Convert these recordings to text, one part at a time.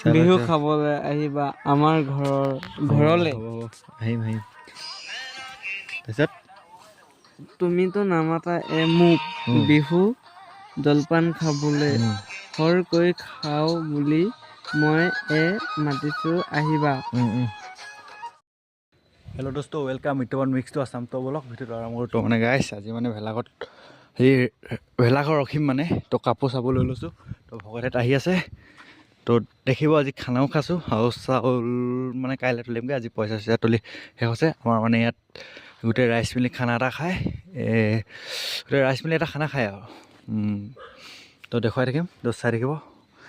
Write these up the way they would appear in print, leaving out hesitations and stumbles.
বিহু খাবলৈ আহিবা আমাৰ ঘৰলৈ। আহিম তাৰপিছত তুমিতো নামাতা মোক বিহু জলপান খাবলৈ খৰকৈ খাওঁ বুলি মই মাতিছোঁ আহিবা। হেল্ল' দোস্ত ৱেলকাম মিট্ৰবান মিক্স টু আছাম। তো বলক ভিডিঅ'টো আৰম্ভ কৰোঁ। তো মানে গাইছ আজি মানে ভেলাঘৰ ৰখিম মানে তো কাপোৰ চাপোৰ লৈ লৈছোঁ। তো ভকতহেঁত আহি আছে। তো দেখিব আজি খানাও খাইছোঁ আৰু চাউল মানে কাইলৈ তুলিমগৈ। আজি পইচা চইচা তুলি শেষ হৈছে আমাৰ মানে ইয়াত গোটেই ৰাইজ মিলি খানা এটা খায়। গোটেই ৰাইজ মিলি এটা খানা খায় আৰু তো দেখুৱাই থাকিম। তো চাই থাকিব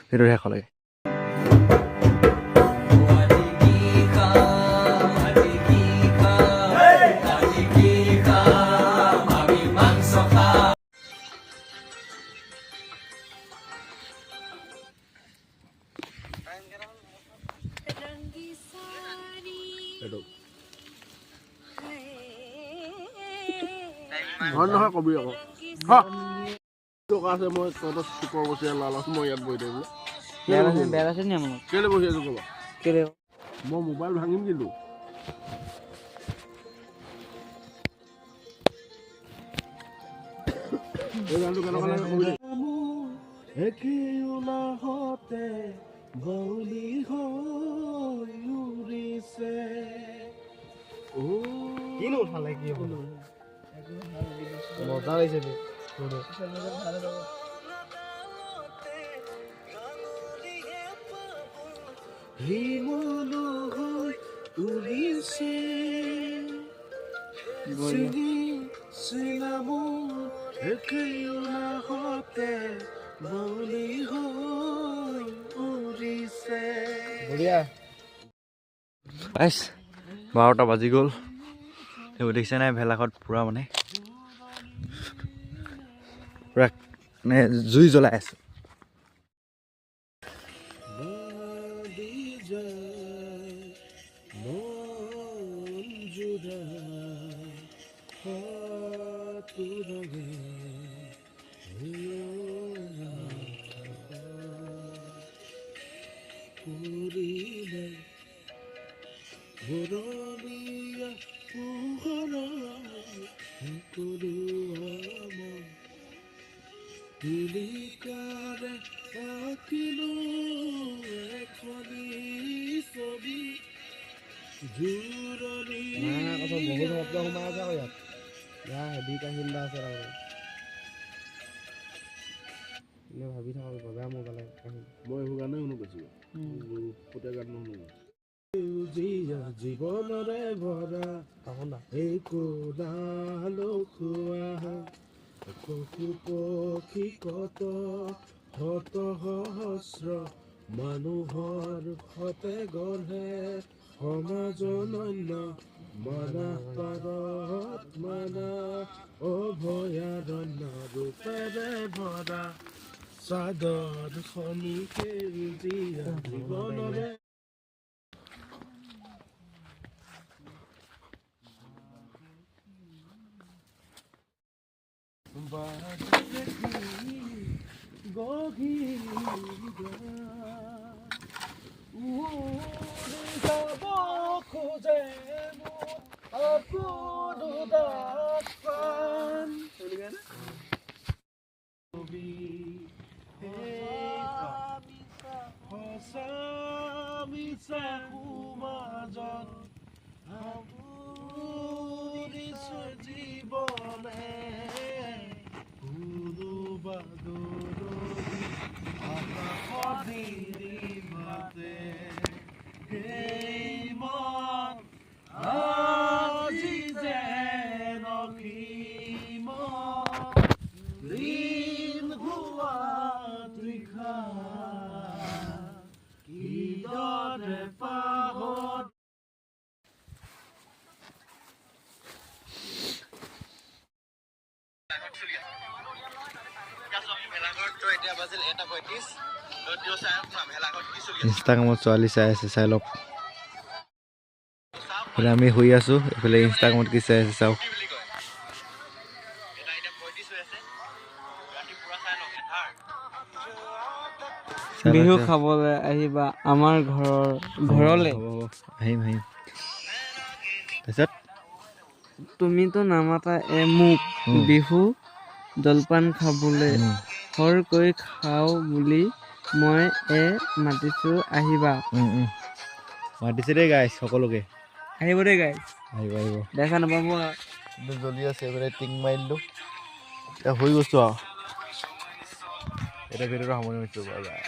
ভিডিঅ'টো শেষলৈকে। ঘৰ নহয় কবি আকৌ টকা আছে মই তহঁতৰ চুকৰ বছৰীয়া লালাচ মই ইয়াত বহি থাকিব বেয়া আছে নি আমাৰ কেলৈ বহি আছো ক'বা কেলে মই মোবাইল ভাঙিম কিন্তু এই গানটো কেনেকুৱা লাগে কবি একেউলাহতে বলি হৈ উৰিছে কিনো উঠালে কি হ'ব মজা লাগিছে হিমলো হৈ উৰিছে চিনামো একেউলাহতে বলি হৈ উৰিছে বঢ়িয়া 12টা বাজি গ'ল। সেইবোৰ দেখিছে নাই ভেলাঘৰত পূৰা মানে জুই জ্বলাই আছোঁ। পিলিকাৰে আঁকিলো এখনি ছবি জোৰণি বহুত শব্দ সোমাই আছে আকৌ ইয়াত হেভি কাহিনী আছে ভাবি থাকক বগা মোবাইল কাহিনী মই এইবোৰ গানেই শুনো বেছি ফুটীয়া গান নুশুনো জীৱনৰে ভৰা একো নালখোৱা পশু পক্ষী কত শত সহস্ৰ মানুহৰ সতে গঢ়ে সমাজ অনন্য মানা পাৰত মানা অভয়াৰণ্য ৰূপেৰে ভৰা চাদৰ খনি সেউজীয়া জীৱনৰে যাব খোজে মিছা সমাজত জীৱনে আজি যে নখিম ঋণ হোৱাত লিখা কিদৰে পাহত ইনষ্টাগ্ৰামত ছোৱালী চাই আছে, চাই লওক। এইফালে আমি শুই আছোঁ, এইফালে ইনষ্টাগ্ৰামত কি চাই আছে চাওক। বিহু খাবলৈ আহিবা আমাৰ ঘৰলৈ। আহিম তাৰপিছত তুমিতো নামাতা মোক বিহু জলপান খাবলৈ খৰকৈ খাওঁ বুলি মই মাতিছো আহিবা। মাতিছে দেই গাইছ সকলোকে। আহিব দেই গাইছ। আহিব দেখা নাপাব। কিন্তু জ্বলি আছে এইফালে টিং মাৰিলোঁ এতিয়া হৈ গৈছোঁ আৰু এতিয়া ভিডিঅ'টো সামৰণি মাৰিছোঁ। Bye bye.